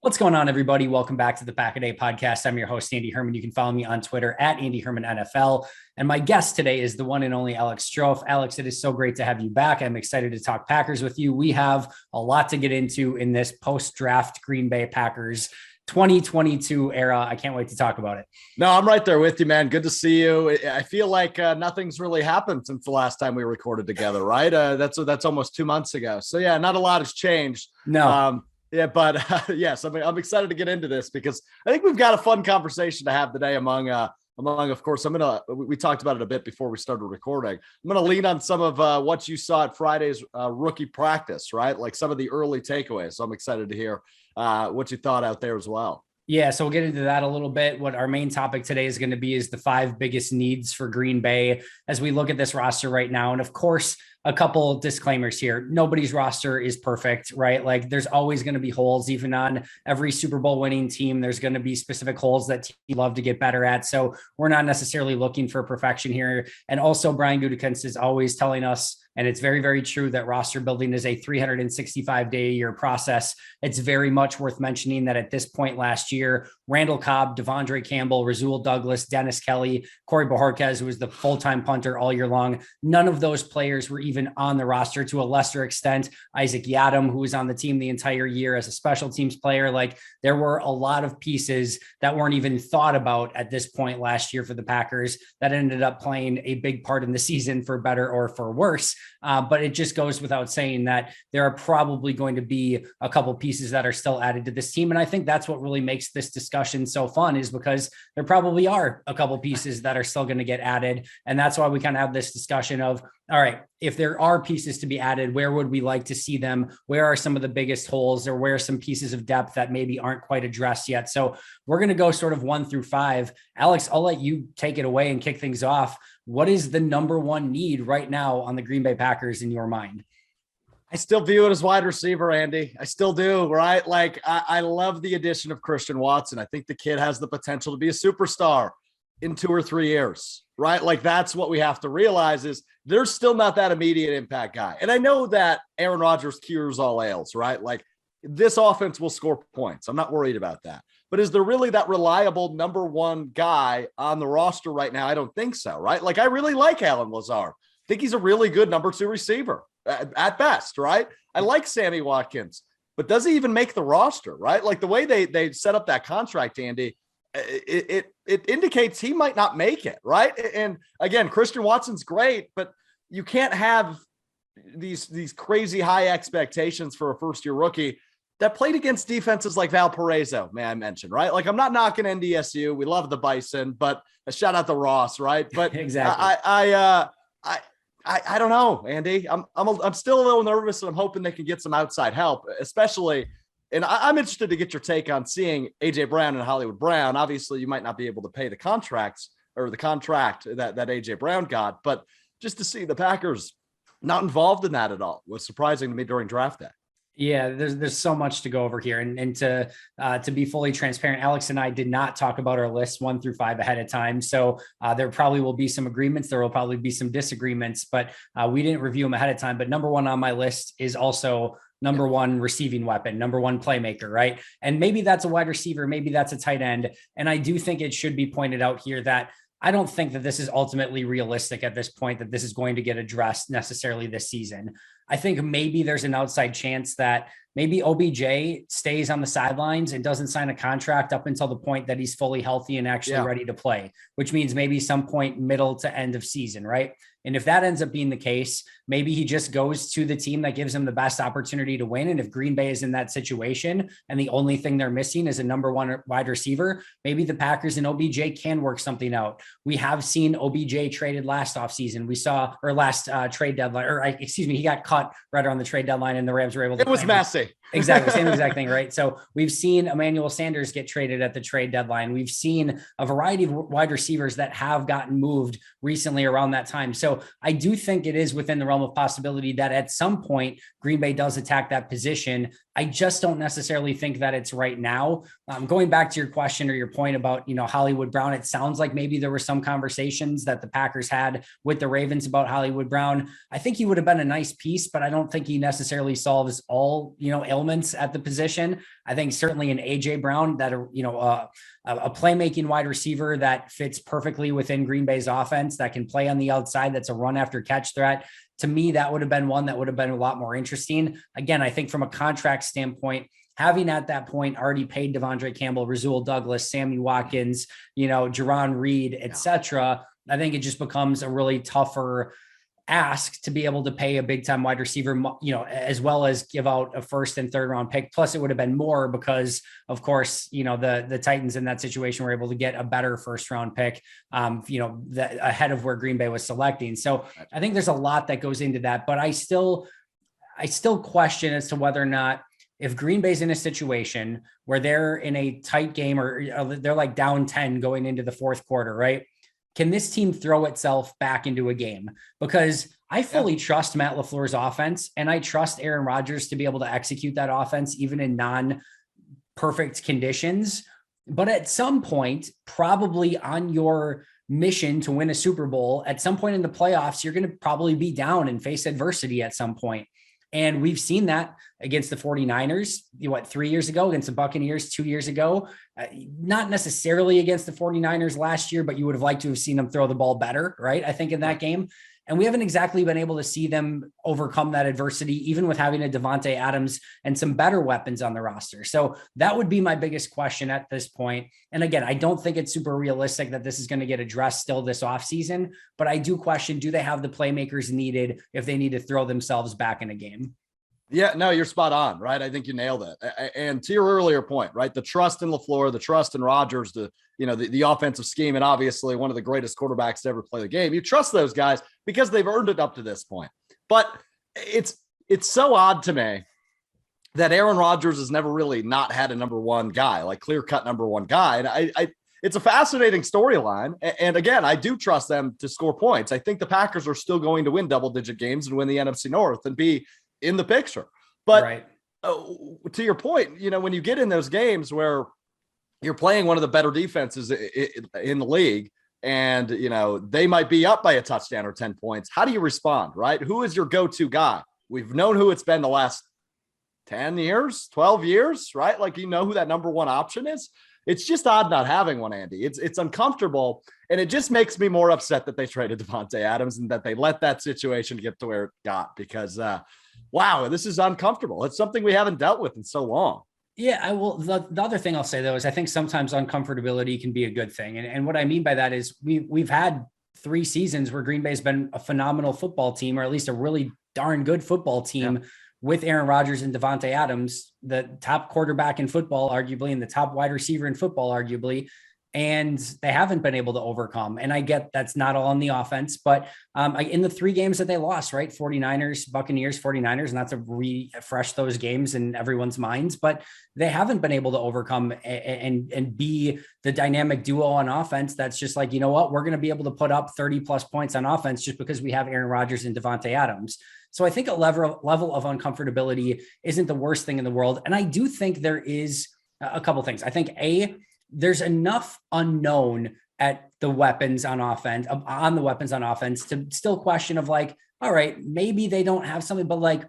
What's going on, everybody? Welcome back to the Pack a Day podcast. I'm your host, Andy Herman. You can follow me on Twitter at Andy Herman NFL. And my guest today is the one and only Alex Strofe. Alex, it is so great to have you back. I'm excited to talk Packers with you. We have a lot to get into in this post-draft Green Bay Packers 2022 era. I can't wait to talk about it. No, I'm right there with you, man. Good to see you. I feel like nothing's really happened since the last time we recorded together, right? That's almost 2 months ago. So yeah, not a lot has changed. No. Yes, I'm excited to get into this because I think we've got a fun conversation to have today among, of course, we talked about it a bit before we started recording. I'm going to lean on some of what you saw at Friday's rookie practice, right? Like some of the early takeaways. So I'm excited to hear what you thought out there as well. Yeah, so we'll get into that a little bit. What our main topic today is going to be is the 5 biggest needs for Green Bay as we look at this roster right now. And of course, a couple disclaimers here. Nobody's roster is perfect, right? Like there's always going to be holes, even on every Super Bowl winning team. There's going to be specific holes that teams love to get better at. So we're not necessarily looking for perfection here. And also Brian Gutekunst is always telling us, and it's very, very true, that roster building is a 365-day-a-year process. It's very much worth mentioning that at this point last year, Randall Cobb, Devondre Campbell, Rasul Douglas, Dennis Kelly, Corey Bojorquez, who was the full-time punter all year long, none of those players were even on the roster. To a lesser extent, Isaac Yiadom, who was on the team the entire year as a special teams player. Like there were a lot of pieces that weren't even thought about at this point last year for the Packers that ended up playing a big part in the season for better or for worse. But it just goes without saying that there are probably going to be a couple pieces that are still added to this team. And I think that's what really makes this discussion so fun, is because there probably are a couple pieces that are still going to get added. And that's why we kind of have this discussion of, all right, if there are pieces to be added, where would we like to see them? Where are some of the biggest holes, or where are some pieces of depth that maybe aren't quite addressed yet? So we're going to go sort of 1 through 5. Alex, I'll let you take it away and kick things off. What is the number one need right now on the Green Bay Packers in your mind? I still view it as wide receiver, Andy. I still do, right? Like I love the addition of Christian Watson. I think the kid has the potential to be a superstar in 2 or 3 years, right? Like that's what we have to realize is there's still not that immediate impact guy. And I know that Aaron Rodgers cures all ails, right? Like this offense will score points. I'm not worried about that. But is there really that reliable number one guy on the roster right now? I don't think so, right? Like I really like Allen Lazard. I think he's a really good number 2 receiver at best, right? I like Sammy Watkins, but does he even make the roster, right? Like the way they set up that contract, Andy, it indicates he might not make it, right? And again, Christian Watson's great, but you can't have these crazy high expectations for a first-year rookie that played against defenses like Valparaiso, may I mention, right? Like I'm not knocking NDSU. We love the Bison, but a shout out to Ross, right? But exactly. I don't know, Andy. I'm still a little nervous, and I'm hoping they can get some outside help, especially. And I'm interested to get your take on seeing AJ Brown and Hollywood Brown. Obviously, you might not be able to pay the contract that AJ Brown got, but just to see the Packers not involved in that at all was surprising to me during draft day. Yeah, there's so much to go over here. And to be fully transparent, Alex and I did not talk about our lists 1 through 5 ahead of time. So there probably will be some agreements. There will probably be some disagreements, but we didn't review them ahead of time. But number 1 on my list is also number 1 receiving weapon, number 1 playmaker, right? And maybe that's a wide receiver, maybe that's a tight end. And I do think it should be pointed out here that I don't think that this is ultimately realistic at this point, that this is going to get addressed necessarily this season. I think maybe there's an outside chance that maybe OBJ stays on the sidelines and doesn't sign a contract up until the point that he's fully healthy and actually ready to play, which means maybe some point middle to end of season, right? And if that ends up being the case, maybe he just goes to the team that gives him the best opportunity to win. And if Green Bay is in that situation and the only thing they're missing is a number 1 wide receiver, maybe the Packers and OBJ can work something out. We have seen OBJ traded last offseason. We saw, or last trade deadline, he got cut right around the trade deadline and the Rams were able to. It was messy. Exactly. Same exact thing, right? So we've seen Emmanuel Sanders get traded at the trade deadline. We've seen a variety of wide receivers that have gotten moved recently around that time. So I do think it is within the realm of possibility that at some point Green Bay does attack that position. I just don't necessarily think that it's right now. Going back to your question or your point about, Hollywood Brown, it sounds like maybe there were some conversations that the Packers had with the Ravens about Hollywood Brown. I think he would have been a nice piece, piece, but I don't think he necessarily solves all, ailments at the position. I think certainly an AJ Brown that, a playmaking wide receiver that fits perfectly within Green Bay's offense that can play on the outside. That's a run after catch threat. To me, that would have been one that would have been a lot more interesting. Again, I think from a contract standpoint, having at that point already paid Devondre Campbell, Rasul Douglas, Sammy Watkins, Jerron Reed, etc., I think it just becomes a really tougher ask to be able to pay a big time wide receiver, as well as give out a first and third round pick. Plus it would have been more because of course, the Titans in that situation were able to get a better first round pick, ahead of where Green Bay was selecting. So I think there's a lot that goes into that, but I still question as to whether or not, if Green Bay's in a situation where they're in a tight game or they're like down 10 going into the fourth quarter, right? Can this team throw itself back into a game? Because I fully trust Matt LaFleur's offense, and I trust Aaron Rodgers to be able to execute that offense even in non-perfect conditions. But at some point, probably on your mission to win a Super Bowl, at some point in the playoffs, you're going to probably be down and face adversity at some point. And we've seen that against the 49ers, 3 years ago, against the Buccaneers 2 years ago, not necessarily against the 49ers last year, but you would have liked to have seen them throw the ball better, right? I think in that game. And we haven't exactly been able to see them overcome that adversity, even with having a Devontae Adams and some better weapons on the roster. So that would be my biggest question at this point. And again, I don't think it's super realistic that this is going to get addressed still this offseason, but I do question, do they have the playmakers needed if they need to throw themselves back in a game? Yeah, no, you're spot on, right? I think you nailed it. And to your earlier point, right? The trust in LaFleur, the trust in Rodgers, the offensive scheme, and obviously one of the greatest quarterbacks to ever play the game. You trust those guys because they've earned it up to this point. But it's so odd to me that Aaron Rodgers has never really not had a number one guy, like clear-cut number one guy. And it's a fascinating storyline. And again, I do trust them to score points. I think the Packers are still going to win double-digit games and win the NFC North and be in the picture. But right. To your point, when you get in those games where you're playing one of the better defenses in the league and, they might be up by a touchdown or 10 points, how do you respond, right? Who is your go-to guy? We've known who it's been the last 10 years, 12 years, right? Like, who that number one option is. It's just odd not having one, Andy. It's uncomfortable. And it just makes me more upset that they traded Devontae Adams and that they let that situation get to where it got, because, wow, this is uncomfortable. It's something we haven't dealt with in so long. Yeah, I will. The other thing I'll say, though, is I think sometimes uncomfortability can be a good thing. And what I mean by that is we've had 3 seasons where Green Bay's been a phenomenal football team, or at least a really darn good football team with Aaron Rodgers and Devontae Adams, the top quarterback in football, arguably, and the top wide receiver in football, arguably. And they haven't been able to overcome. And I get that's not all on the offense, but in the 3 games that they lost, right? 49ers, Buccaneers, 49ers, not to refresh those games in everyone's minds, but they haven't been able to overcome and be the dynamic duo on offense. That's just like, what, we're going to be able to put up 30 plus points on offense just because we have Aaron Rodgers and Devontae Adams. So I think a level of uncomfortability isn't the worst thing in the world. And I do think there is a couple things. I think there's enough unknown at the weapons on offense, to still question of like, all right, maybe they don't have something, but like,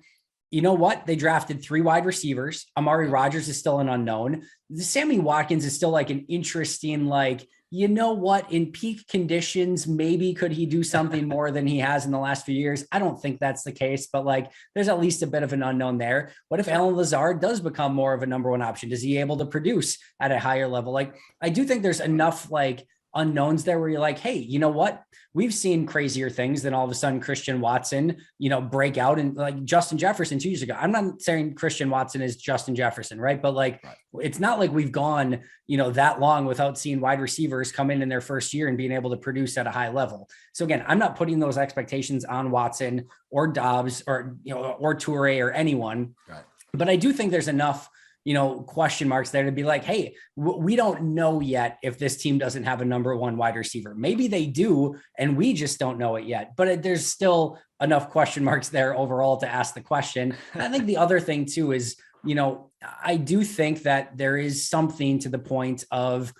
you know what? They drafted 3 wide receivers. Amari Rodgers is still an unknown. Sammy Watkins is still like an interesting, like, what, in peak conditions, maybe could he do something more than he has in the last few years? I don't think that's the case, but like, there's at least a bit of an unknown there. What if Alan Lazard does become more of a number one option? Is he able to produce at a higher level? Like, I do think there's enough like unknowns there where you're like, hey, you know what? We've seen crazier things than all of a sudden Christian Watson, break out, and like Justin Jefferson 2 years ago. I'm not saying Christian Watson is Justin Jefferson, right? But like, It's not like we've gone, that long without seeing wide receivers come in their first year and being able to produce at a high level. So again, I'm not putting those expectations on Watson or Dobbs or Toure or anyone, but I do think there's enough question marks there to be like, hey, we don't know yet if this team doesn't have a number one wide receiver. Maybe they do, and we just don't know it yet. But there's still enough question marks there overall to ask the question. And I think the other thing too is, I do think that there is something to the point of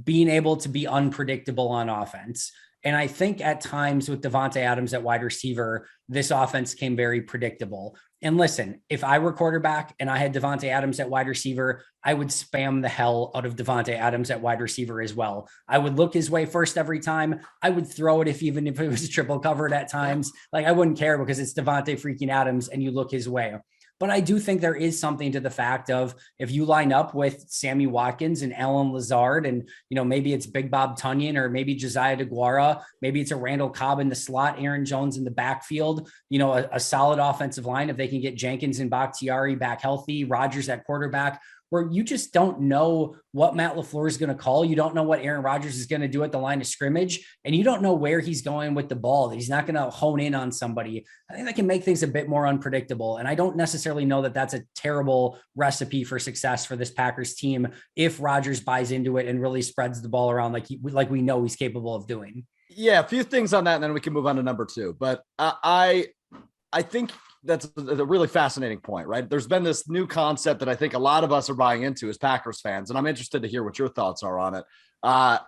being able to be unpredictable on offense. And I think at times with Davante Adams at wide receiver, this offense came very predictable. And listen, if I were quarterback and I had Davante Adams at wide receiver, I would spam the hell out of Davante Adams at wide receiver as well. I would look his way first every time. I would throw it even if it was triple covered at times. Like I wouldn't care because it's Davante freaking Adams and you look his way. But I do think there is something to the fact of if you line up with Sammy Watkins and Alan Lazard, and maybe it's Big Bob Tunyon or maybe Josiah DeGuara, maybe it's a Randall Cobb in the slot, Aaron Jones in the backfield, a solid offensive line. If they can get Jenkins and Bakhtiari back healthy, Rodgers at quarterback, where you just don't know what Matt LaFleur is going to call. You don't know what Aaron Rodgers is going to do at the line of scrimmage, and you don't know where he's going with the ball. He's not going to hone in on somebody. I think that can make things a bit more unpredictable. And I don't necessarily know that that's a terrible recipe for success for this Packers team if Rodgers buys into it and really spreads the ball around like we know he's capable of doing. Yeah, a few things on that, and then we can move on to number two. But I think that's a really fascinating point, right? There's been this new concept that I think a lot of us are buying into as Packers fans, and I'm interested to hear what your thoughts are on it.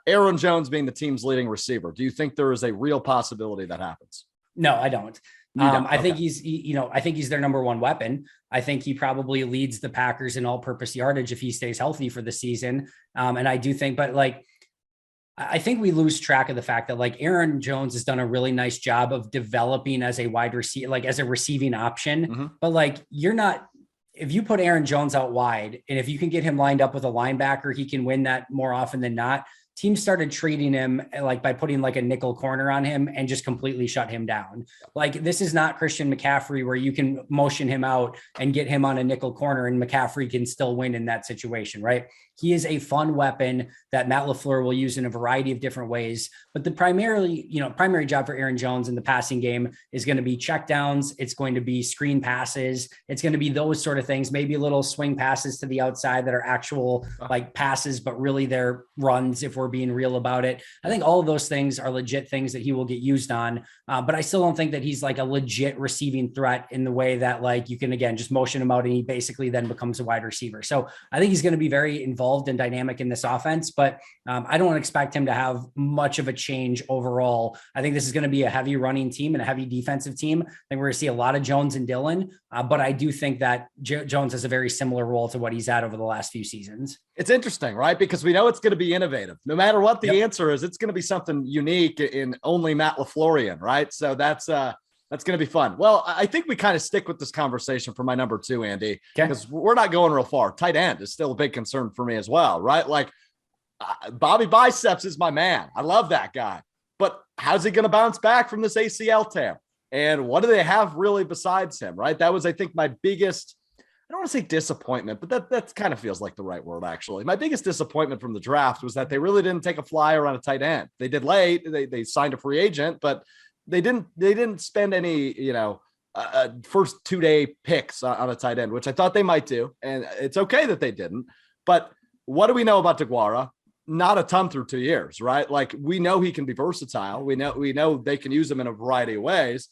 Aaron Jones being the team's leading receiver. Do you think there is a real possibility that happens? No, I don't. I think I think he's their number one weapon. I think he probably leads the Packers in all-purpose yardage if he stays healthy for the season. And I do think, but I think we lose track of the fact that Aaron Jones has done a really nice job of developing as a wide receiver, as a receiving option. Mm-hmm. But if you put Aaron Jones out wide and if you can get him lined up with a linebacker, he can win that more often than not. Teams started treating him by putting a nickel corner on him and just completely shut him down. This is not Christian McCaffrey where you can motion him out and get him on a nickel corner and McCaffrey can still win in that situation, right? He is a fun weapon that Matt LaFleur will use in a variety of different ways. But the primary job for Aaron Jones in the passing game is going to be checkdowns. It's going to be screen passes. It's going to be those sort of things, maybe little swing passes to the outside that are actual passes, but really they're runs if we're being real about it. I think all of those things are legit things that he will get used on. But I still don't think that he's a legit receiving threat in the way that you can, again, just motion him out and he basically then becomes a wide receiver. So I think he's going to be very involved and dynamic in this offense, but I don't expect him to have much of a change overall. I think this is going to be a heavy running team and a heavy defensive team. I think we're going to see a lot of Jones and Dillon, but I do think that Jones has a very similar role to what he's had over the last few seasons. It's interesting, right? Because we know it's going to be innovative. No matter what the answer is, it's going to be something unique in only Matt LaFleurian, right? So that's going to be fun. Well, I think we kind of stick with this conversation for my number two, Andy, because we're not going real far. Tight end is still a big concern for me as well, right? Bobby Biceps is my man. I love that guy. But how's he going to bounce back from this ACL tear? And what do they have really besides him, right? That was, I think, my biggest, I don't want to say disappointment, but that kind of feels like the right word, actually. My biggest disappointment from the draft was that they really didn't take a flyer on a tight end. They did late. They signed a free agent, but they didn't spend any, first 2-day picks on a tight end, which I thought they might do. And it's okay that they didn't. But what do we know about DeGuara? Not a ton through 2 years, right? We know he can be versatile. We know they can use him in a variety of ways,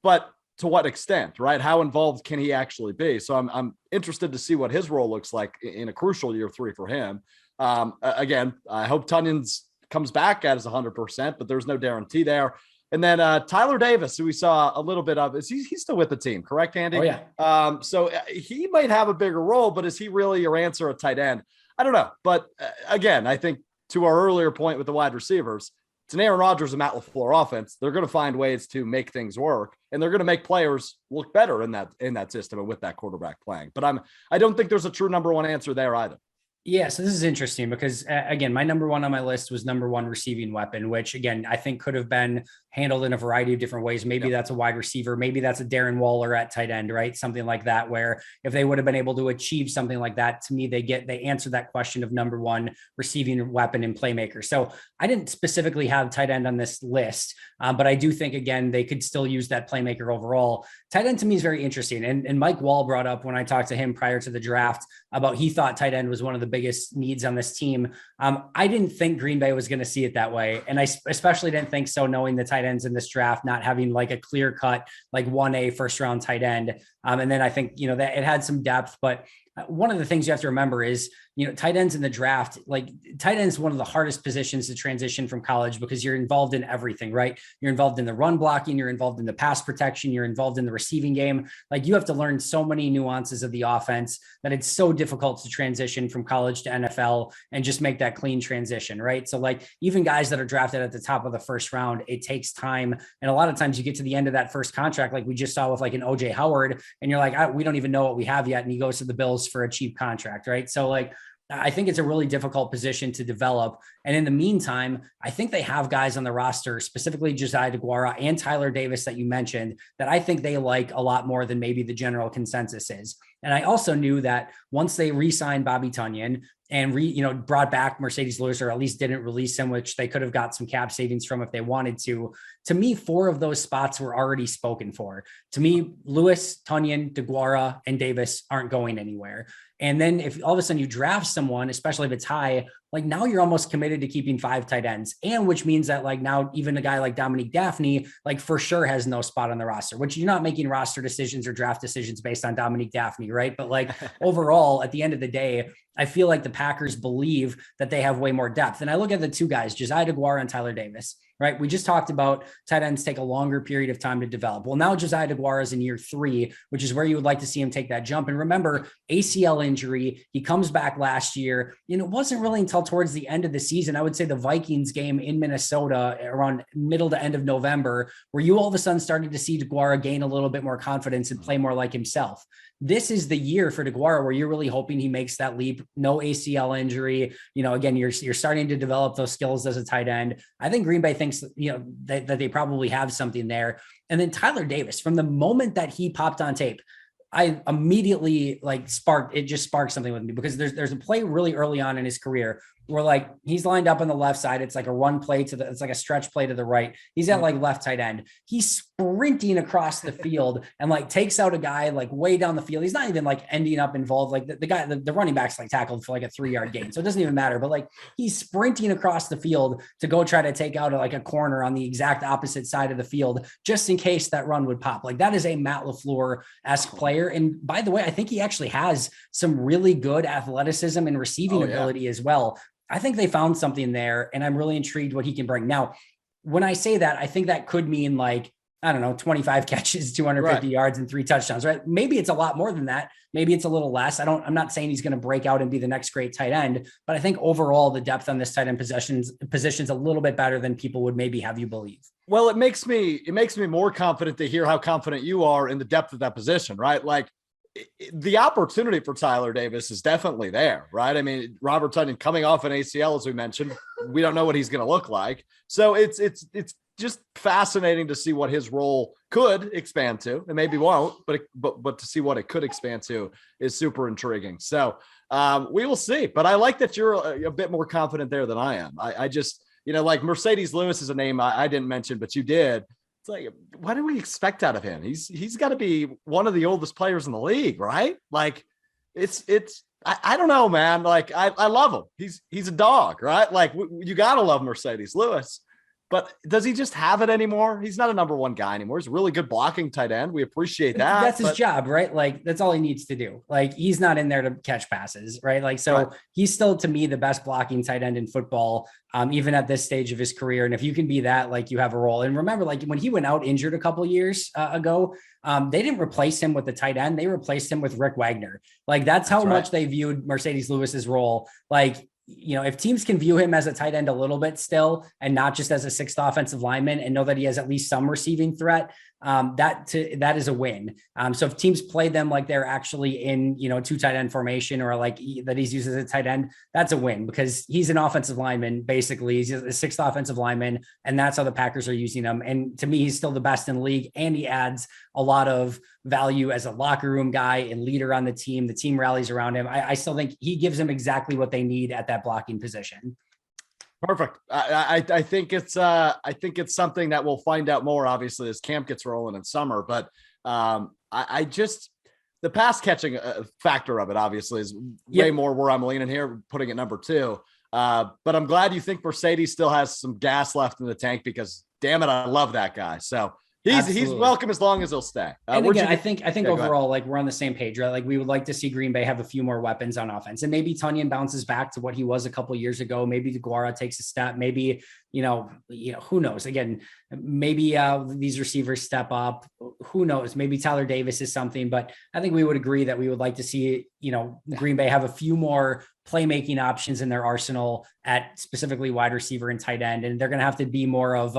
but to what extent, right? How involved can he actually be? So I'm interested to see what his role looks like in a crucial year 3 for him. Again, I hope Tunyon's comes back at his 100%, but there's no guarantee there. And then Tyler Davis, who we saw a little bit of, he's still with the team, correct, Andy? Oh, yeah. So he might have a bigger role, but is he really your answer at tight end? I don't know. But again, I think to our earlier point with the wide receivers, it's an Aaron Rodgers and Matt LaFleur offense. They're going to find ways to make things work, and they're going to make players look better in that system and with that quarterback playing. But I don't think there's a true number one answer there either. Yeah, so this is interesting because, again, my number one on my list was number one receiving weapon, which, again, I think could have been handled in a variety of different ways. Maybe that's a wide receiver. Maybe that's a Darren Waller at tight end, right? Something like that, where if they would have been able to achieve something like that, to me, they answer that question of number one receiving weapon and playmaker. So I didn't specifically have tight end on this list, but I do think, again, they could still use that playmaker overall. Tight end to me is very interesting. And Mike Wall brought up when I talked to him prior to the draft about he thought tight end was one of the biggest needs on this team. I didn't think Green Bay was going to see it that way. And I especially didn't think so, knowing the tight ends in this draft, not having a clear cut, 1A first round tight end. And then I think, that it had some depth, but one of the things you have to remember is, tight ends in the draft, like tight ends, one of the hardest positions to transition from college because you're involved in everything, right? You're involved in the run blocking, you're involved in the pass protection, you're involved in the receiving game. Like you have to learn so many nuances of the offense that it's so difficult to transition from college to NFL and just make that clean transition, right? So like even guys that are drafted at the top of the first round, it takes time. And a lot of times you get to the end of that first contract, like we just saw with like an OJ Howard, and you're like, we don't even know what we have yet. And he goes to the Bills for a cheap contract, right? So like, I think it's a really difficult position to develop. And in the meantime, I think they have guys on the roster, specifically Josiah DeGuara and Tyler Davis that you mentioned, that I think they like a lot more than maybe the general consensus is. And I also knew that once they re-signed Bobby Tunyon and brought back Mercedes Lewis, or at least didn't release him, which they could have got some cap savings from if they wanted to me, 4 of those spots were already spoken for. To me, Lewis, Tunyon, DeGuara, and Davis aren't going anywhere. And then if all of a sudden you draft someone, especially if it's high, like now you're almost committed to keeping 5 tight ends. And which means that like now even a guy like Dominique Daphne, like for sure has no spot on the roster, which you're not making roster decisions or draft decisions based on Dominique Daphne, right? But like overall, at the end of the day, I feel like the Packers believe that they have way more depth. And I look at the 2 guys, Josiah DeGuara and Tyler Davis, right? We just talked about tight ends take a longer period of time to develop. Well, now Josiah DeGuara is in year 3, which is where you would like to see him take that jump. And remember, ACL injury, he comes back last year. It wasn't really until towards the end of the season, I would say the Vikings game in Minnesota around middle to end of November, where you all of a sudden started to see DeGuara gain a little bit more confidence and play more like himself. This is the year for DeGuara where you're really hoping he makes that leap. No ACL injury. Again, you're starting to develop those skills as a tight end. I think Green Bay thinks, that they probably have something there. And then Tyler Davis, from the moment that he popped on tape, I immediately just sparked something with me, because there's a play really early on in his career where like he's lined up on the left side. It's like a run play it's like a stretch play to the right. He's at like left tight end. He's sprinting across the field and like takes out a guy like way down the field. He's not even like ending up involved. Like the guy, the running back's like tackled for like a 3-yard gain. So it doesn't even matter, but like he's sprinting across the field to go try to take out like a corner on the exact opposite side of the field, just in case that run would pop. Like that is a Matt LaFleur-esque player. And by the way, I think he actually has some really good athleticism and receiving ability as well. I think they found something there, and I'm really intrigued what he can bring. Now, when I say that, I think that could mean like, I don't know, 25 catches, 250 yards and 3 touchdowns, right? Maybe it's a lot more than that. Maybe it's a little less. I'm not saying he's going to break out and be the next great tight end, but I think overall the depth on this tight end position's a little bit better than people would maybe have you believe. Well, it makes me more confident to hear how confident you are in the depth of that position, right? Like, the opportunity for Tyler Davis is definitely there, right? I mean, Robert Tunyon coming off an ACL, as we mentioned, we don't know what he's going to look like. So it's just fascinating to see what his role could expand to, and maybe won't, but to see what it could expand to is super intriguing. So we will see, but I like that you're a bit more confident there than I am. I just, like Mercedes Lewis is a name I didn't mention, but you did. It's like, what do we expect out of him? He's got to be one of the oldest players in the league, right? Like I don't know, man. Like I love him. He's a dog, right? Like you got to love Mercedes Lewis, but does he just have it anymore? He's not a number 1 guy anymore. He's a really good blocking tight end. We appreciate that. That's his job, right? Like that's all he needs to do. Like he's not in there to catch passes, right? Like, so right. He's still, to me, the best blocking tight end in football, even at this stage of his career. And if you can be that, like you have a role. And remember, like when he went out injured a couple of years ago, they didn't replace him with the tight end. They replaced him with Rick Wagner. Like that's how much they viewed Mercedes Lewis's role. Like, if teams can view him as a tight end a little bit still, and not just as a 6th offensive lineman, and know that he has at least some receiving threat, that is a win. So if teams play them like they're actually in, 2 tight end formation, or like that he's used as a tight end, that's a win, because he's an offensive lineman. Basically, he's a 6th offensive lineman, and that's how the Packers are using him. And to me, he's still the best in the league, and he adds a lot of value as a locker room guy and leader on the team. The team rallies around him. I still think he gives them exactly what they need at that blocking position. Perfect. I think it's something that we'll find out more, obviously, as camp gets rolling in summer. But I just, the pass catching factor of it, obviously, is way more where I'm leaning here, putting it number 2. But I'm glad you think Mercedes still has some gas left in the tank, because damn it, I love that guy. So He's welcome as long as he'll stay. And again, I think overall, like we're on the same page, right? Like we would like to see Green Bay have a few more weapons on offense, and maybe Tonyan bounces back to what he was a couple of years ago. Maybe DeGuara takes a step. Maybe who knows? Again, maybe these receivers step up. Who knows? Maybe Tyler Davis is something. But I think we would agree that we would like to see Green Bay have a few more playmaking options in their arsenal at specifically wide receiver and tight end, and they're going to have to be more of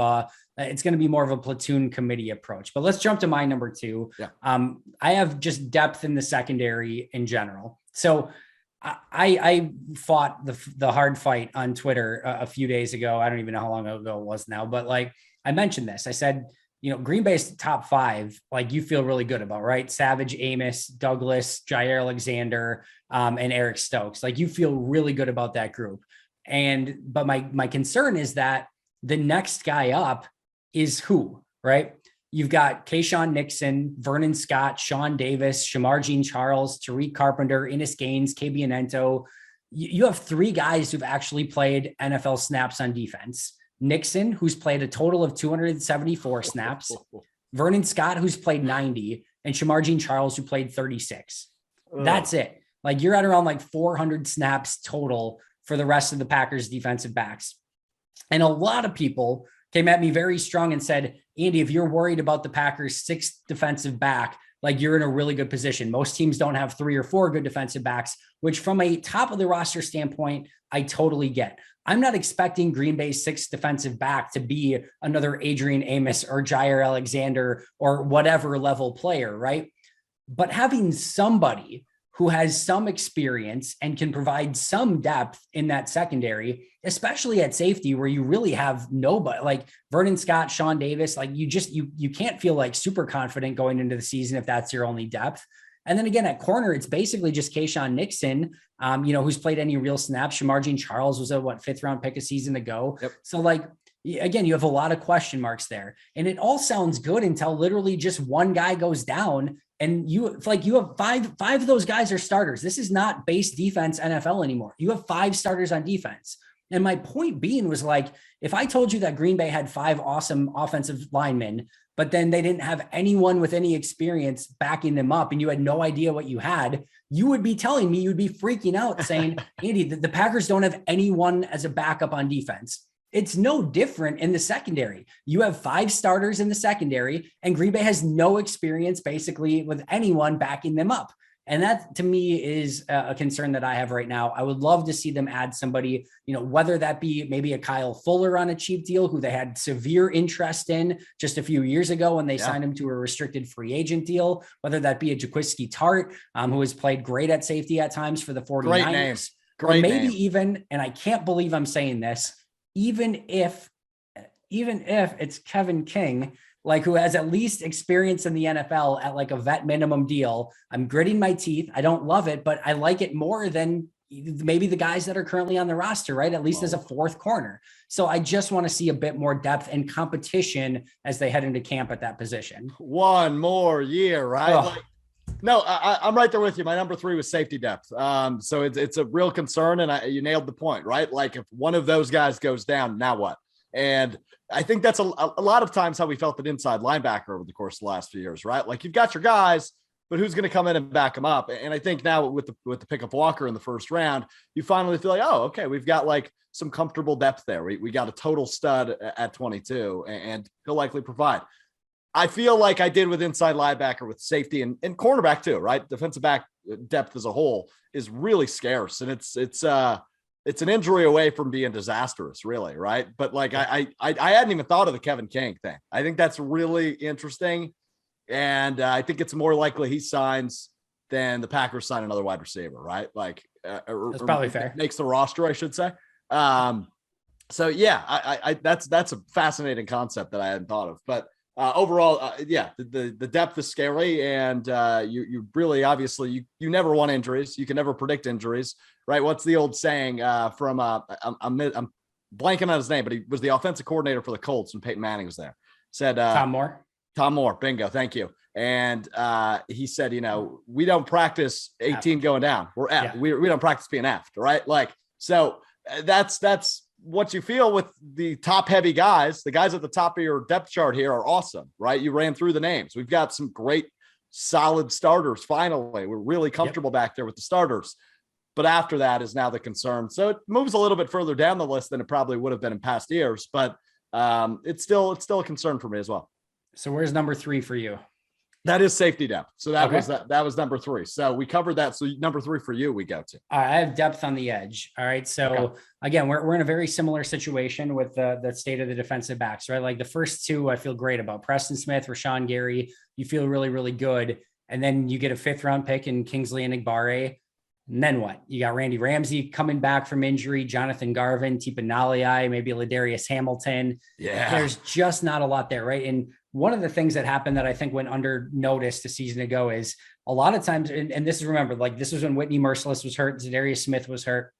it's going to be more of a platoon committee approach. But let's jump to my number 2. Yeah. I have just depth in the secondary in general. So I fought the hard fight on Twitter a few days ago. I don't even know how long ago it was now, but like I mentioned this, I said, Green Bay's top 5, like you feel really good about, right? Savage, Amos, Douglas, Jair Alexander, and Eric Stokes. Like you feel really good about that group. But my concern is that the next guy up is who, right? You've got Kayshawn Nixon, Vernon Scott, Sean Davis, Shamar Jean-Charles, Tariq Carpenter, Innis Gaines, KB Anento. You have 3 guys who've actually played NFL snaps on defense. Nixon, who's played a total of 274 snaps, Vernon Scott, who's played 90, and Shamar Jean-Charles, who played 36. That's it. Like you're at around like 400 snaps total for the rest of the Packers defensive backs. And a lot of people came at me very strong and said, Andy, if you're worried about the Packers' 6th defensive back, like you're in a really good position. Most teams don't have 3 or 4 good defensive backs, which from a top of the roster standpoint, I totally get. I'm not expecting Green Bay's 6th defensive back to be another Adrian Amos or Jair Alexander or whatever level player, right? But having somebody who has some experience and can provide some depth in that secondary, especially at safety where you really have nobody like Vernon Scott, Sean Davis, like you can't feel like super confident going into the season if that's your only depth. And then again, at corner, it's basically just Kayshawn Nixon, who's played any real snaps. Shamar Jean-Charles was a 5th round pick a season ago. Yep. So like, again, you have a lot of question marks there, and it all sounds good until literally just one guy goes down. And you have five of those guys are starters. This is not base defense NFL anymore. You have 5 starters on defense. And my point being was like, if I told you that Green Bay had 5 awesome offensive linemen, but then they didn't have anyone with any experience backing them up and you had no idea what you had, you would be telling me, you'd be freaking out saying, Andy, the Packers don't have anyone as a backup on defense. It's no different in the secondary. You have 5 starters in the secondary and Green Bay has no experience basically with anyone backing them up. And that to me is a concern that I have right now. I would love to see them add somebody, whether that be maybe a Kyle Fuller on a cheap deal, who they had severe interest in just a few years ago when they signed him to a restricted free agent deal, whether that be a Jaquiski Tart, who has played great at safety at times for the 49ers. Great name. Even, and I can't believe I'm saying this, even if it's Kevin King, like who has at least experience in the NFL at like a vet minimum deal. I'm gritting my teeth. I don't love it, but I like it more than maybe the guys that are currently on the roster, right? At least as a 4th corner. So I just want to see a bit more depth and competition as they head into camp at that position. One more year, right? No, I'm right there with you. My number 3 was safety depth. So it's a real concern, and you nailed the point, right? Like if one of those guys goes down, now what? And I think that's a lot of times how we felt at inside linebacker over the course of the last few years, right? Like you've got your guys, but who's going to come in and back them up? And I think now with the pick of Walker in the 1st round, you finally feel like, oh, okay, we've got like some comfortable depth there. We got a total stud at 22, and he'll likely provide. I feel like I did with inside linebacker, with safety and cornerback too, right? Defensive back depth as a whole is really scarce, and it's an injury away from being disastrous, really, right? But like I hadn't even thought of the Kevin King thing. I think that's really interesting, and I think it's more likely he signs than the Packers sign another wide receiver, right? Like that's probably fair. Makes the roster, I should say. So yeah, I that's a fascinating concept that I hadn't thought of, but. Overall, the depth is scary, and you really obviously you never want injuries. You can never predict injuries, right? What's the old saying from I'm blanking on his name, but he was the offensive coordinator for the Colts when Peyton Manning was there. Said Tom Moore. Tom Moore, bingo, thank you. And he said, we don't practice 18 going down. We're F. Yeah. We don't practice being effed, right? Like so that's what you feel with the top heavy guys, the guys at the top of your depth chart here are awesome, right? You ran through the names. We've got some great, solid starters. Finally, we're really comfortable back there with the starters. But after that is now the concern. So it moves a little bit further down the list than it probably would have been in past years, but it's still a concern for me as well. So where's number 3 for you? That is safety depth. So that was number 3. So we covered that. So number 3 for you, we go to. All right, I have depth on the edge. All right. So again, we're in a very similar situation with the state of the defensive backs, right? Like the first 2, I feel great about. Preston Smith, Rashawn Gary. You feel really, really good. And then you get a 5th round pick in Kingsley and Igbare. And then what? You got Randy Ramsey coming back from injury, Jonathan Garvin, Tipa Naliai, maybe Ladarius Hamilton. Yeah. There's just not a lot there, right? And one of the things that happened that I think went under noticed a season ago is a lot of times, and this is remembered, like this was when Whitney Merciless was hurt, Zadarius Smith was hurt.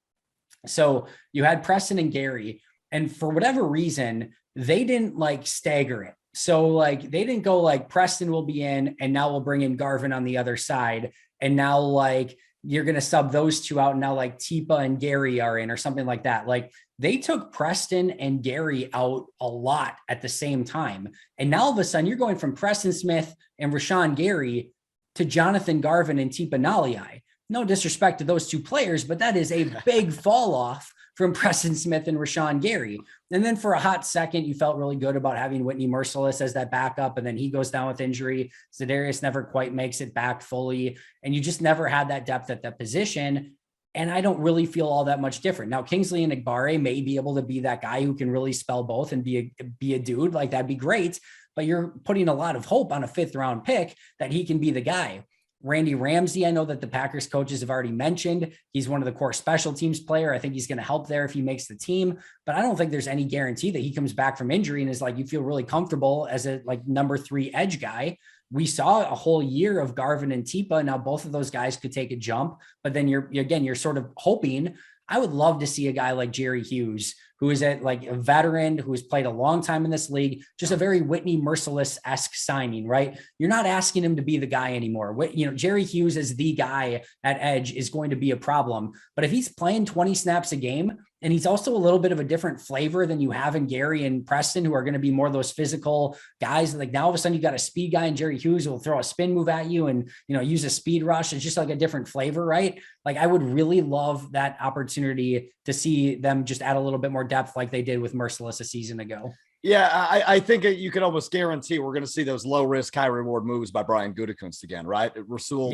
So you had Preston and Gary, and for whatever reason, they didn't like stagger it. So like they didn't go like Preston will be in, and now we'll bring in Garvin on the other side. And now like you're going to sub those 2 out. And now like Tipa and Gary are in or something like that. Like they took Preston and Gary out a lot at the same time. And now all of a sudden you're going from Preston Smith and Rashawn Gary to Jonathan Garvin and Tipa Naliai. No disrespect to those 2 players, but that is a big fall off from Preston Smith and Rashawn Gary. And then for a hot second, you felt really good about having Whitney Merciless as that backup. And then he goes down with injury. Zadarius never quite makes it back fully. And you just never had that depth at that position. And I don't really feel all that much different. Now, Kingsley and Igbare may be able to be that guy who can really spell both and be a dude. Like that'd be great. But you're putting a lot of hope on a 5th round pick that he can be the guy. Randy Ramsey, I know that the Packers coaches have already mentioned he's one of the core special teams player. I think he's going to help there if he makes the team, but I don't think there's any guarantee that he comes back from injury and is like, you feel really comfortable as a like number 3 edge guy. We saw a whole year of Garvin and Tipa. Now both of those guys could take a jump, but then you're sort of hoping. I would love to see a guy like Jerry Hughes, who is a veteran, who has played a long time in this league, just a very Whitney Merciless-esque signing, right? You're not asking him to be the guy anymore. Jerry Hughes as the guy at edge is going to be a problem. But if he's playing 20 snaps a game, and he's also a little bit of a different flavor than you have in Gary and Preston, who are going to be more of those physical guys. Like now all of a sudden you got a speed guy and Jerry Hughes who will throw a spin move at you and, use a speed rush. It's just like a different flavor, right? Like I would really love that opportunity to see them just add a little bit more depth like they did with Merciless a season ago. Yeah, I think you can almost guarantee we're going to see those low risk, high reward moves by Brian Gutekunst again, right? Rasul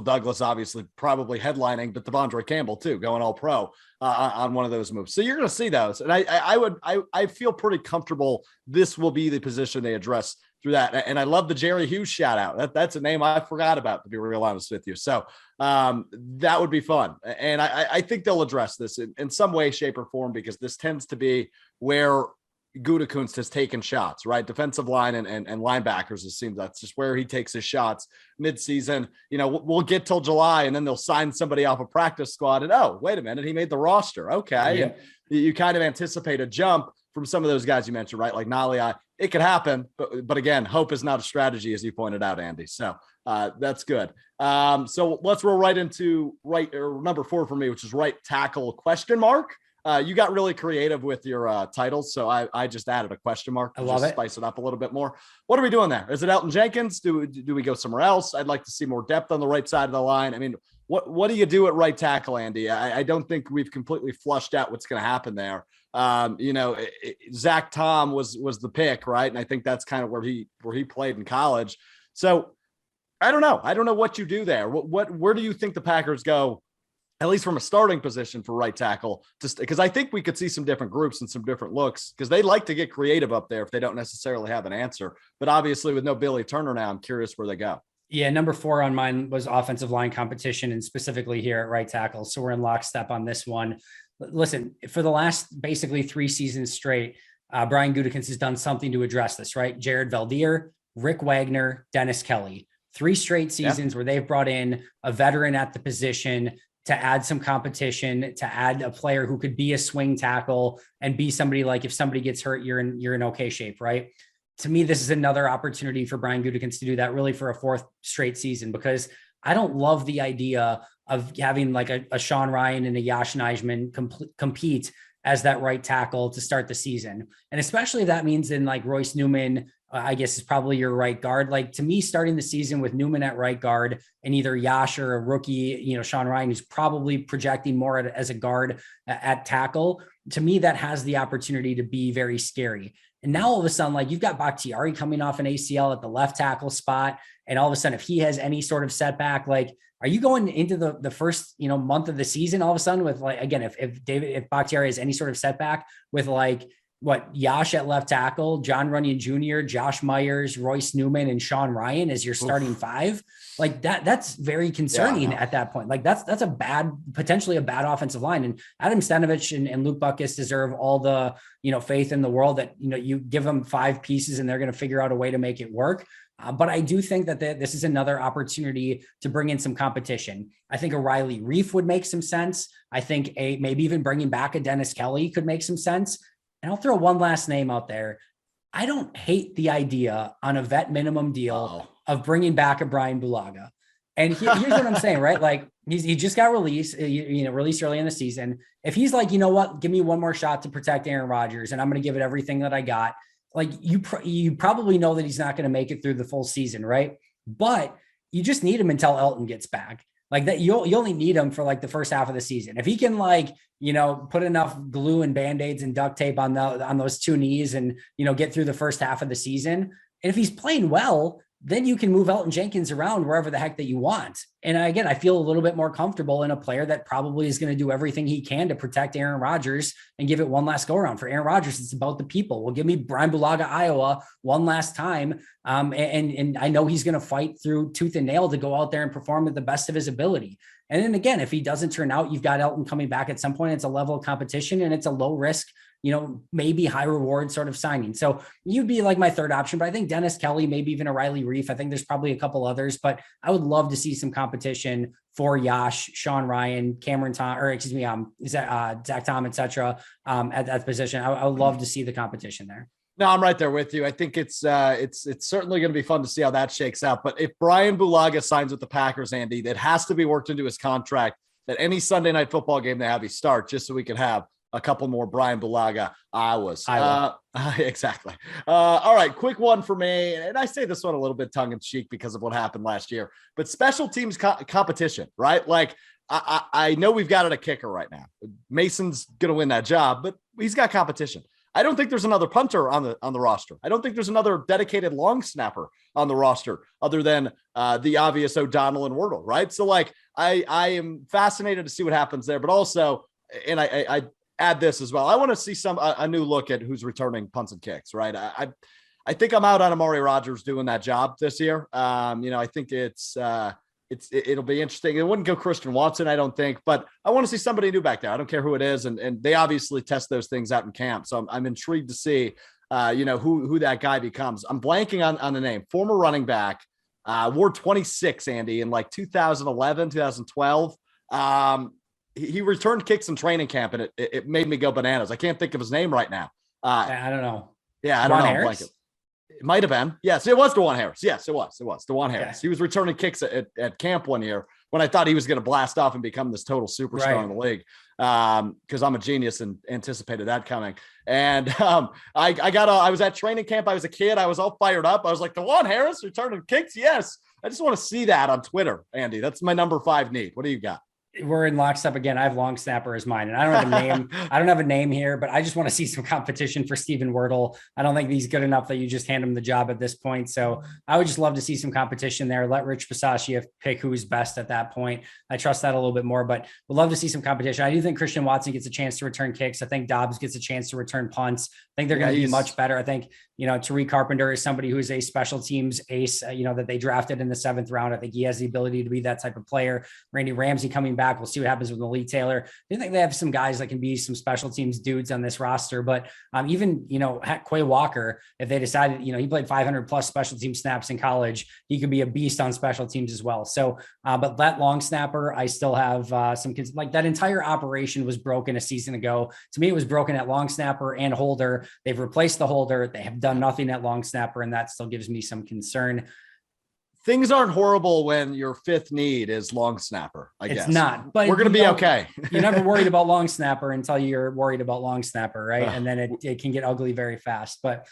Douglas, obviously probably headlining, but Devondre Campbell too, going all pro on one of those moves. So you're going to see those. And I feel pretty comfortable. This will be the position they address through that. And I love the Jerry Hughes shout out. That's a name I forgot about, to be real honest with you. So that would be fun. And I think they'll address this in some way, shape or form, because this tends to be where Gutekunst has taken shots, right? Defensive line and linebackers, it seems that's just where he takes his shots midseason. We'll get till July and then they'll sign somebody off a practice squad and, oh, wait a minute, he made the roster. Okay. Yeah. And you kind of anticipate a jump from some of those guys you mentioned, right? Like Nali, it could happen, but again, hope is not a strategy, as you pointed out, Andy. So that's good. So let's roll right into number 4 for me, which is right tackle ? You got really creative with your titles, so I just added a question mark. I love it. Spice it up a little bit more. What are we doing there? Is it Elton Jenkins? Do we go somewhere else? I'd like to see more depth on the right side of the line. I mean, what do you do at right tackle, Andy? I don't think we've completely flushed out what's going to happen there. Zach Tom was the pick, right? And I think that's kind of where he played in college. So I don't know. I don't know what you do there. Where do you think the Packers go? At least from a starting position for right tackle, just because I think we could see some different groups and some different looks, because they like to get creative up there if they don't necessarily have an answer. But obviously with no Billy Turner now, I'm curious where they go. Yeah, number 4 on mine was offensive line competition, and specifically here at right tackle. So we're in lockstep on this one. Listen, for the last basically 3 seasons straight, Brian Gutekunst has done something to address this, right? Jared Valdir, Rick Wagner, Dennis Kelly, 3 straight seasons where they've brought in a veteran at the position to add some competition, to add a player who could be a swing tackle and be somebody like, if somebody gets hurt, you're in okay shape, right? To me, this is another opportunity for Brian Gutekunst to do that really for a 4th straight season, because I don't love the idea of having like a Sean Ryan and a Yash Nijman compete as that right tackle to start the season. And especially if that means in like Royce Newman, I guess is probably your right guard. Like to me, starting the season with Newman at right guard and either Yash or a rookie, Sean Ryan, who's probably projecting more as a guard at tackle, to me, that has the opportunity to be very scary. And now all of a sudden, like you've got Bakhtiari coming off an ACL at the left tackle spot. And all of a sudden, if he has any sort of setback, like, are you going into the first, month of the season all of a sudden with like, again, if Bakhtiari has any sort of setback with like, Yash at left tackle, John Runyon Jr., Josh Myers, Royce Newman, and Sean Ryan as your starting five, like that's very concerning at that point. Like that's potentially a bad offensive line. And Adam Stenavich and Luke Buckus deserve all the, faith in the world that, you give them 5 pieces and they're going to figure out a way to make it work. But I do think that this is another opportunity to bring in some competition. I think a Riley Reif would make some sense. I think maybe even bringing back a Dennis Kelly could make some sense. And I'll throw one last name out there. I don't hate the idea on a vet minimum deal of bringing back a Brian Bulaga. And here's what I'm saying, right? Like he just got released, released early in the season. If he's like, you know what, give me one more shot to protect Aaron Rodgers and I'm going to give it everything that I got. Like you probably know that he's not going to make it through the full season, right? But you just need him until Elton gets back. Like that, you only need him for like the first half of the season. If he can put enough glue and Band-Aids and duct tape on those 2 knees and, get through the first half of the season. And if he's playing well, then you can move Elton Jenkins around wherever the heck that you want. And again, I feel a little bit more comfortable in a player that probably is going to do everything he can to protect Aaron Rodgers and give it one last go around. For Aaron Rodgers, it's about the people. Well, give me Brian Bulaga, Iowa one last time. And I know he's going to fight through tooth and nail to go out there and perform at the best of his ability. And then again, if he doesn't turn out, you've got Elton coming back at some point. It's a level of competition and it's a low risk, maybe high reward sort of signing. So you'd be like my third option, but I think Dennis Kelly, maybe even a Riley Reif. I think there's probably a couple others, but I would love to see some competition for Yash, Sean Ryan, Cameron Tom, or excuse me, Zach Tom, et cetera, at that position. I would love to see the competition there. No, I'm right there with you. I think it's certainly going to be fun to see how that shakes out. But if Brian Bulaga signs with the Packers, Andy, that has to be worked into his contract that any Sunday night football game they have, he start just so we can have a couple more Brian Bulaga Iowas. Exactly. All right. Quick one for me. And I say this one a little bit tongue in cheek because of what happened last year, but special teams competition, right? Like I know we've got it a kicker right now. Mason's going to win that job, but he's got competition. I don't think there's another punter on the roster. I don't think there's another dedicated long snapper on the roster other than the obvious O'Donnell and Wordle, right? So like I am fascinated to see what happens there, but also, and I add this as well. I want to see a new look at who's returning punts and kicks, right? I think I'm out on Amari Rodgers doing that job this year. I think it'll be interesting. It wouldn't go Christian Watson, I don't think, but I want to see somebody new back there. I don't care who it is. And they obviously test those things out in camp. So I'm intrigued to see, who that guy becomes. I'm blanking on the name. Former running back, wore 26, Andy, in like 2011, 2012. He returned kicks in training camp and it made me go bananas. I can't think of his name right now. I don't know. Yeah, I don't know. It might have been. Yes, it was DeJuan Harris. Yes, it was. DeJuan Harris. Okay. He was returning kicks at camp one year when I thought he was going to blast off and become this total superstar in the league. Because I'm a genius and anticipated that coming. And I was at training camp. I was a kid. I was all fired up. I was like, DeJuan Harris returning kicks? Yes. I just want to see that on Twitter, Andy. That's my number 5 need. What do you got? We're in lockstep again. I have long snapper as mine, and I don't have a name. I don't have a name here, but I just want to see some competition for Stephen Wordle. I don't think he's good enough that you just hand him the job at this point. So I would just love to see some competition there. Let Rich Bisaccia pick who's best at that point. I trust that a little bit more, but we'd love to see some competition. I do think Christian Watson gets a chance to return kicks. I think Dobbs gets a chance to return punts. I think they're going to be much better. I think, Tariq Carpenter is somebody who is a special teams ace, that they drafted in the 7th round. I think he has the ability to be that type of player. Randy Ramsey coming back. We'll see what happens with Malik Taylor. I think they have some guys that can be some special teams dudes on this roster, but even, Quay Walker, if they decided, he played 500 plus special team snaps in college, he could be a beast on special teams as well. So, but that long snapper, I still have some kids like that entire operation was broken a season ago. To me, it was broken at long snapper and holder. They've replaced the holder. They have done nothing at long snapper, and that still gives me some concern. things aren't horrible when your fifth need is long snapper. I guess it's not, but we're going to be okay. You're never worried about long snapper until you're worried about long snapper, right? And then it can get ugly very fast. But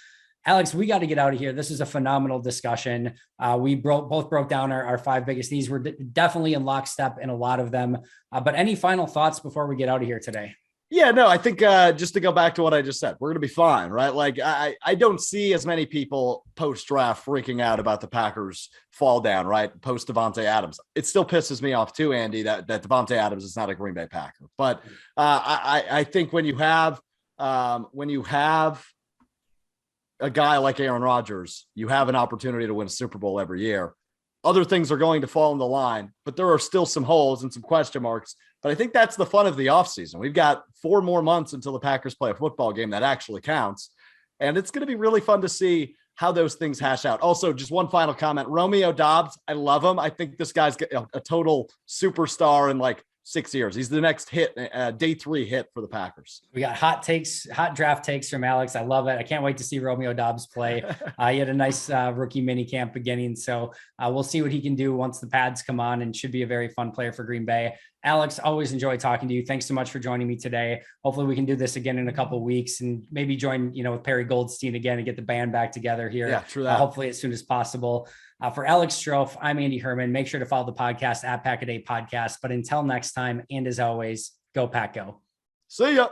Alex, we got to get out of here. This is a phenomenal discussion. We both broke down our 5 biggest needs. We're definitely in lockstep in a lot of them. But any final thoughts before we get out of here today? Yeah, no, I think just to go back to what I just said, we're going to be fine, right? Like I don't see as many people post draft freaking out about the Packers fall down, right? Post Devontae Adams. It still pisses me off too, Andy, that Devontae Adams is not a Green Bay Packer. But I think when you have a guy like Aaron Rodgers, you have an opportunity to win a Super Bowl every year. Other things are going to fall in the line, but there are still some holes and some question marks. But I think that's the fun of the offseason. We've got 4 more months until the Packers play a football game that actually counts. And it's going to be really fun to see how those things hash out. Also, just one final comment. Romeo Doubs, I love him. I think this guy's a total superstar in like 6 years. He's the next hit, day 3 hit for the Packers. We got hot draft takes from Alex. I love it. I can't wait to see Romeo Doubs play. He had a nice rookie mini camp beginning. So we'll see what he can do once the pads come on, and should be a very fun player for Green Bay. Alex, always enjoy talking to you. Thanks so much for joining me today. Hopefully we can do this again in a couple of weeks, and maybe join, with Perry Goldstein again and get the band back together here. Yeah, true that. Hopefully as soon as possible. For Alex Strofe, I'm Andy Herman. Make sure to follow the podcast at Pack-A-Day Podcast. But until next time, and as always, go Pack Go. See ya.